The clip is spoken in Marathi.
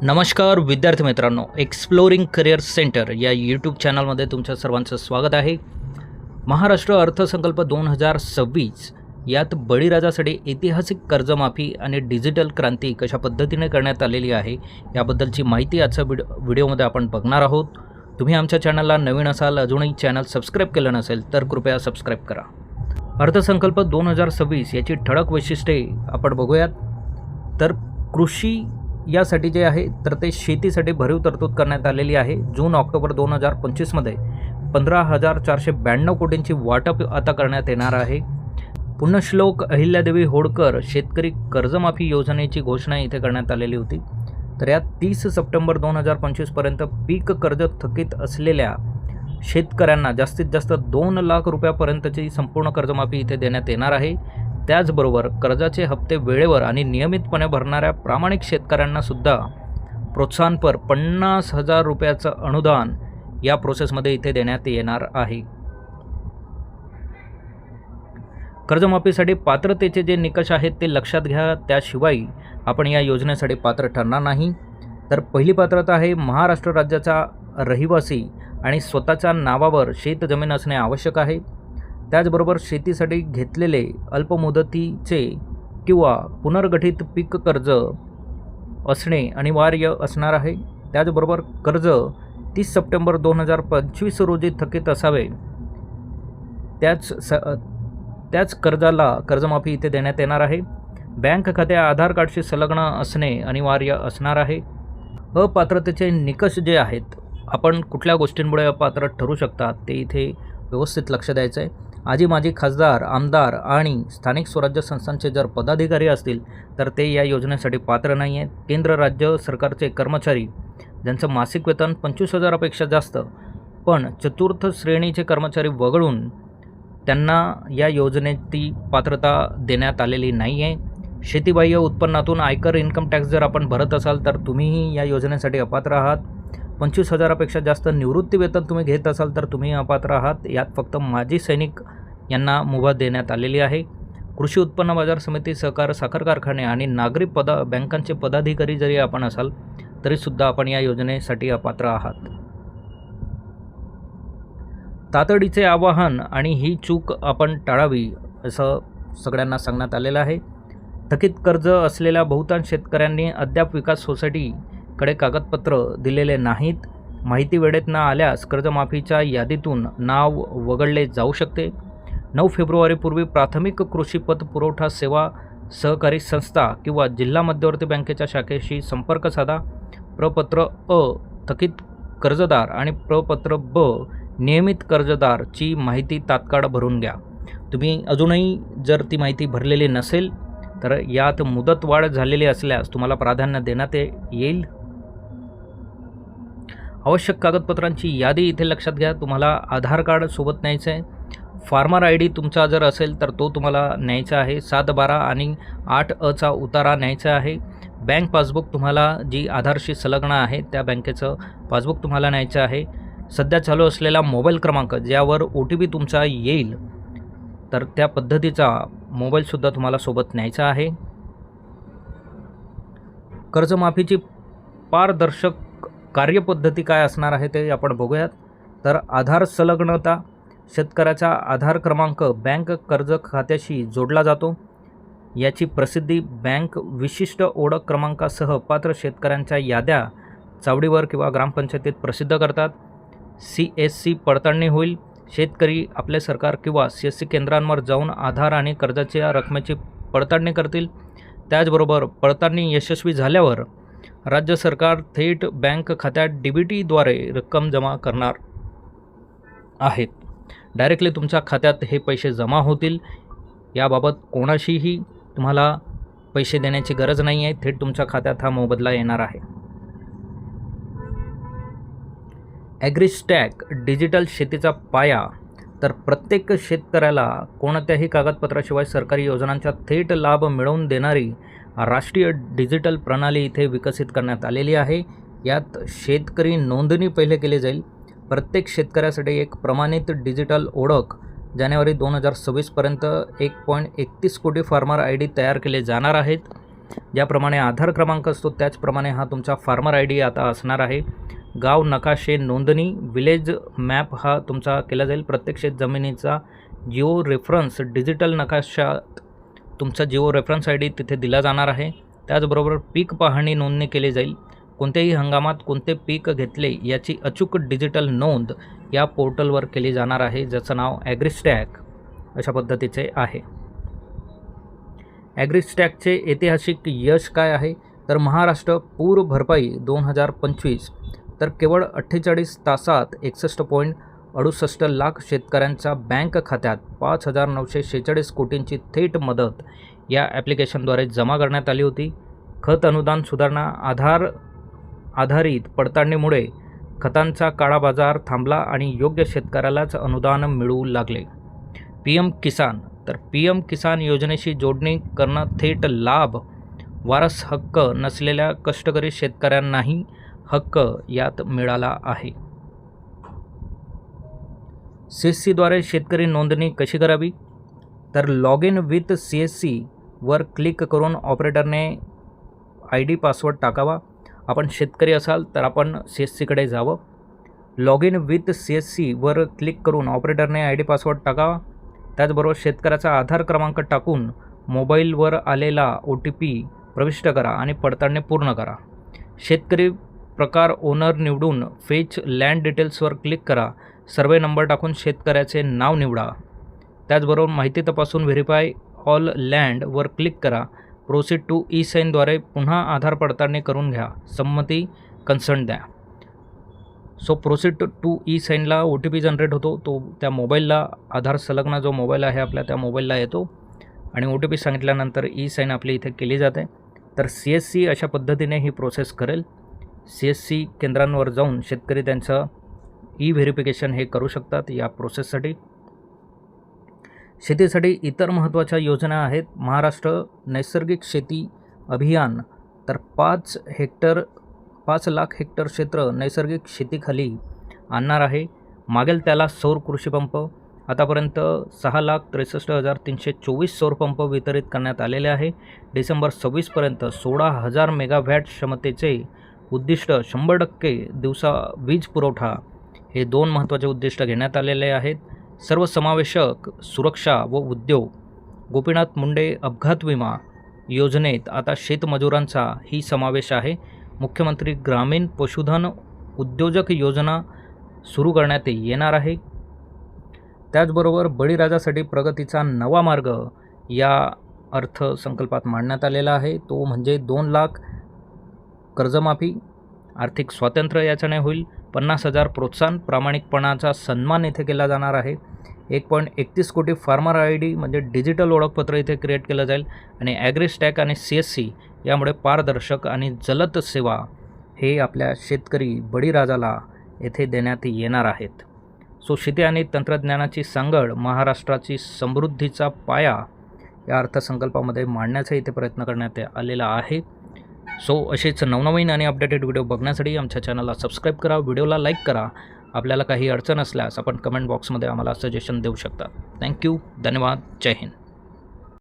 नमस्कार विद्यार्थी मित्रांनो, एक्सप्लोरिंग करिअर सेंटर या यूट्यूब चॅनलमध्ये तुमच्या सर्वांचं स्वागत आहे. महाराष्ट्र अर्थसंकल्प 2026 यात बळीराजासाठी ऐतिहासिक कर्जमाफी आणि डिजिटल क्रांती कशा पद्धतीने करण्यात आलेली आहे याबद्दलची माहिती आजच्या व्हिडिओमध्ये आपण बघणार आहोत. तुम्ही आमच्या चॅनलला नवीन असाल, अजूनही चॅनल सबस्क्राईब केलं नसेल तर कृपया सबस्क्राईब करा. अर्थसंकल्प 2026 याची ठळक वैशिष्ट्ये आपण बघूयात. तर कृषी यासाठी जे आहे तर ते शेतीसाठी भरीव तरतूद करण्यात आलेली आहे. जून-ऑक्टोबर 2025मध्ये 15,492 कोटींची वाटप आता करण्यात येणार आहे. पुण्यश्लोक अहिल्यादेवी होळकर शेतकरी कर्जमाफी योजनेची घोषणा इथे करण्यात आलेली होती. तर यात 30 सप्टेंबर 2025पर्यंत पीक कर्ज थकीत असलेल्या शेतकऱ्यांना जास्तीत जास्त 2 लाख रुपयापर्यंतची संपूर्ण कर्जमाफी इथे देण्यात येणार आहे. त्याचबरोबर कर्जाचे हप्ते वेळेवर आणि नियमितपणे भरणाऱ्या प्रामाणिक शेतकऱ्यांना सुद्धा प्रोत्साहनपर 50,000 रुपयाचं अनुदान या प्रोसेसमध्ये इथे देण्यात येणार आहे. कर्जमाफीसाठी पात्रतेचे जे निकष आहेत ते लक्षात घ्या, त्याशिवाय आपण या योजनेसाठी पात्र ठरणार नाही. तर पहिली पात्रता आहे महाराष्ट्र राज्याचा रहिवासी आणि स्वतःच्या नावावर शेतजमीन असणे आवश्यक आहे. त्याचबरोबर शेतीसाठी घेतलेले अल्पमुदतीचे किंवा पुनर्गठित पीक कर्ज असणे अनिवार्य असणार आहे. त्याचबरोबर कर्ज 30 सप्टेंबर 2025 रोजी थकीत असावे. त्याच कर्जाला कर्जमाफी इथे देण्यात येणार आहे. बँक खाते आधार कार्डशी संलग्न असणे अनिवार्य असणार आहे. अपात्रतेचे निकष जे आहेत, आपण कुठल्या गोष्टींमुळे अपात्र ठरू शकतात ते इथे व्यवस्थित लक्ष द्यायचं आहे. माजी खासदार, आमदार आणि स्थानिक स्वराज्य संस्थांचे जर पदाधिकारी असतील तर ते या योजनेसाठी पात्र नाही आहेत. केंद्र राज्य सरकारचे कर्मचारी ज्यांचं मासिक वेतन 25,000पेक्षा जास्त पण चतुर्थ श्रेणीचे कर्मचारी वगळून त्यांना या योजनेची पात्रता देण्यात आलेली नाही आहे. शेतीबाह्य उत्पन्नातून आयकर इन्कम टॅक्स जर आपण भरत असाल तर तुम्हीही या योजनेसाठी अपात्र आहात. 25,000पेक्षा जास्त निवृत्ती वेतन तुम्ही घेत असाल तर तुम्ही अपात्र आहात. यात फक्त माजी सैनिक यांना मुभा देण्यात आलेली आहे. कृषी उत्पन्न बाजार समिती, सहकार, साखर कारखाने आणि नागरी बँकांचे पदाधिकारी जरी आपण असाल तरीसुद्धा आपण या योजनेसाठी अपात्र आहात. तातडीचे आवाहन आणि ही चूक आपण टाळावी असं सगळ्यांना सांगण्यात आलेलं आहे. थकीत कर्ज असलेल्या बहुतांश शेतकऱ्यांनी अद्याप विकास सोसायटीकडे कागदपत्र दिलेले नाहीत. माहिती वेळेत न आल्यास कर्जमाफीच्या यादीतून नाव वगळले जाऊ शकते. 9 फेब्रुवारीपूर्वी प्राथमिक कृषी पत पुरवठा सेवा सहकारी संस्था किंवा जिल्हा मध्यवर्ती बँकेच्या शाखेशी संपर्क साधा. प्रपत्र अ थकीत कर्जदार आणि प्रपत्र ब नियमित कर्जदारची माहिती तात्काळ भरून घ्या. तुम्ही अजूनही जर ती माहिती भरलेली नसेल तर यात मुदतवाढ झालेली असल्यास तुम्हाला प्राधान्य देण्यात येईल. आवश्यक कागदपत्रांची यादी इथे लक्षात घ्या. तुम्हाला आधार कार्ड सोबत न्यायचं आहे. फार्मर ID तुमचा जर असेल तर तो तुम्हाला न्यायचा आहे. 7-12 आणि 8A उतारा न्यायचा आहे. बँक पासबुक तुम्हाला जी आधारशी संलग्न आहे त्या बँकेचं पासबुक तुम्हाला न्यायचं आहे. सध्या चालू असलेला मोबाईल क्रमांक ज्यावर OTP तुमचा येईल तर त्या पद्धतीचा मोबाईलसुद्धा तुम्हाला सोबत न्यायचा आहे. कर्जमाफीची पारदर्शक कार्यपद्धती काय असणार आहे ते आपण बघूयात. तर आधार संलग्नता, शेतकऱ्याचा आधार क्रमांक बँक कर्ज खात्याशी जोडला जातो. याची प्रसिद्धी बँक विशिष्ट ओळख क्रमांकासह पात्र शेतकऱ्यांच्या याद्या चावडीवर किंवा ग्रामपंचायतीत प्रसिद्ध करतात. CSC पडताळणी होईल. शेतकरी आपले सरकार किंवा CSC केंद्रांवर जाऊन आधार आणि कर्जाच्या रकमेची पडताळणी करतील. त्याचबरोबर पडताळणी यशस्वी झाल्यावर राज्य सरकार थेट बँक खात्यात DBTद्वारे रक्कम जमा करणार आहेत. डायरेक्टली तुमच्या खात्यात हे पैसे जमा होतील. याबाबत कोणाशीही तुम्हाला पैसे देण्याची गरज नाही आहे. थेट तुमच्या खात्यात हा मोबदला येणार आहे. ॲग्रिस्टॅक डिजिटल शेतीचा पाया. तर प्रत्येक शेतकऱ्याला कोणत्याही कागदपत्राशिवाय सरकारी योजनांचा थेट लाभ मिळवून देणारी राष्ट्रीय डिजिटल प्रणाली इथे विकसित करण्यात आलेली आहे. यात शेतकरी नोंदणी पहिले केली जाईल. प्रत्येक शेतकऱ्यासाठी एक प्रमाणित डिजिटल ओळख जानेवारी 2026पर्यंत 1.31 कोटी फार्मर ID तयार केले जाणार आहेत. ज्याप्रमाणे आधार क्रमांक असतो त्याचप्रमाणे हा तुमचा फार्मर आय डी आता असणार आहे. गाव नकाशे नोंदणी विलेज मॅप हा तुमचा केला जाईल. प्रत्येक शेत जमिनीचा जिओ रेफरन्स डिजिटल नकाशात तुमचा जिओ रेफरन्स आय डी तिथे दिला जाणार आहे. त्याचबरोबर पीक पाहणी नोंदणी केली जाईल. कोणत्याही हंगामात कोणते पीक घेतले याची अचूक डिजिटल नोंद या पोर्टलवर केली जाणार आहे, ज्याचं नाव ॲग्रीस्टॅक अशा पद्धतीचे आहे. ॲग्रीस्टॅकचे ऐतिहासिक यश काय आहे तर महाराष्ट्र पूर भरपाई 2025 तर केवळ 48 तासात 61.68 लाख शेतकऱ्यांच्या बँक खात्यात 5,946 कोटींची थेट मदत या ॲप्लिकेशनद्वारे जमा करण्यात आली होती. खत अनुदान सुधारणा आधारित पडताळणीमुळे खतांचा काळा बाजार थांबला आणि योग्य शेतकऱ्यालाच अनुदान मिळू लागले. PM किसान तर PM किसान योजनेशी जोडणी करणं थेट लाभ वारस हक्क नसलेल्या कष्टकरी शेतकऱ्यांनाही हक्क यात मिळाला आहे. CSCद्वारे शेतकरी नोंदणी कशी करावी तर लॉग इन विथ CSC वर क्लिक करून ऑपरेटरने ID पासवर्ड टाकावा. आपण शेतकरी असाल तर आपण CSCकडे जावं. लॉग इन विथ CSC वर क्लिक करून ऑपरेटरने ID पासवर्ड टाकावा. त्याचबरोबर शेतकऱ्याचा आधार क्रमांक टाकून मोबाईलवर आलेला OTP प्रविष्ट करा आणि पडताळणी पूर्ण करा. शेतकरी प्रकार ओनर निवडून फेच लँड डिटेल्सवर क्लिक करा. सर्वे नंबर टाकून शेतकऱ्याचे नाव निवडा. त्याचबरोबर माहिती तपासून व्हेरीफाय ऑल लँडवर क्लिक करा. प्रोसीड टू ई-साईनद्वारे पुन्हा आधार पडताळणी करून घ्या. संमती कन्सर्ट द्या. सो प्रोसीड टू ई-साईनला OTP जनरेट होतो. तो त्या मोबाईलला आधार संलग्न जो मोबाईल आहे आपल्या त्या मोबाईलला येतो आणि OTP सांगितल्यानंतर ई-साईन आपली इथे केली जाते. तर CSC अशा पद्धतीने ही प्रोसेस करेल. CSC केंद्रांवर जाऊन शेतकरी त्यांचं ई-व्हेरिफिकेशन हे करू शकतात. या प्रोसेससाठी शेतीसाठी इतर महत्त्वाच्या योजना आहेत. महाराष्ट्र नैसर्गिक शेती अभियान तर 5 लाख हेक्टर क्षेत्र नैसर्गिक शेतीखाली आणणार आहे. मागेल त्याला सौर कृषीपंप आतापर्यंत 6,63,324 सौरपंप वितरित करण्यात आलेले आहे. डिसेंबर 26पर्यंत 16,000 मेगावॅट क्षमतेचे उद्दिष्ट 100% दिवसा वीज पुरवठा हे 2 महत्त्वाचे उद्दिष्ट घेण्यात आलेले आहेत. सर्वसमावेशक सुरक्षा व उद्योग गोपीनाथ मुंडे अपघात विमा योजनेत आता शेतमजुरांचा ही समावेश आहे. मुख्यमंत्री ग्रामीण पशुधन उद्योजक योजना सुरू करण्यात येणार आहे. त्याचबरोबर बळीराजासाठी प्रगतीचा नवा मार्ग या अर्थसंकल्पात मांडण्यात आलेला आहे. तो म्हणजे 2 लाख कर्जमाफी, आर्थिक स्वातंत्र्य याच्याने होईल. 50,000 प्रोत्साहन, प्रामाणिकपणाचा सन्मान इथे केला जाणार आहे. 1.31 कोटी फार्मर ID म्हणजे डिजिटल ओळखपत्र इथे क्रिएट केलं जाईल आणि ॲग्रीस्टॅक आणि CSC यामुळे पारदर्शक आणि जलद सेवा हे आपल्या शेतकरी बळीराजाला येथे देण्यात येणार आहेत. सो शेती आणि तंत्रज्ञानाची सांगड महाराष्ट्राची समृद्धीचा पाया या अर्थसंकल्पामध्ये मांडण्याचा इथे प्रयत्न करण्यात आलेला आहे. सो असेच नवनवीन आणि अपडेटेड व्हिडिओ बघण्यासाठी आमच्या चॅनलला सबस्क्राईब करा, व्हिडिओला लाईक करा. आपल्याला काही अडचण असल्यास आपण कमेंट बॉक्समध्ये आम्हाला सजेशन देऊ शकता. थँक्यू, धन्यवाद, जय हिंद.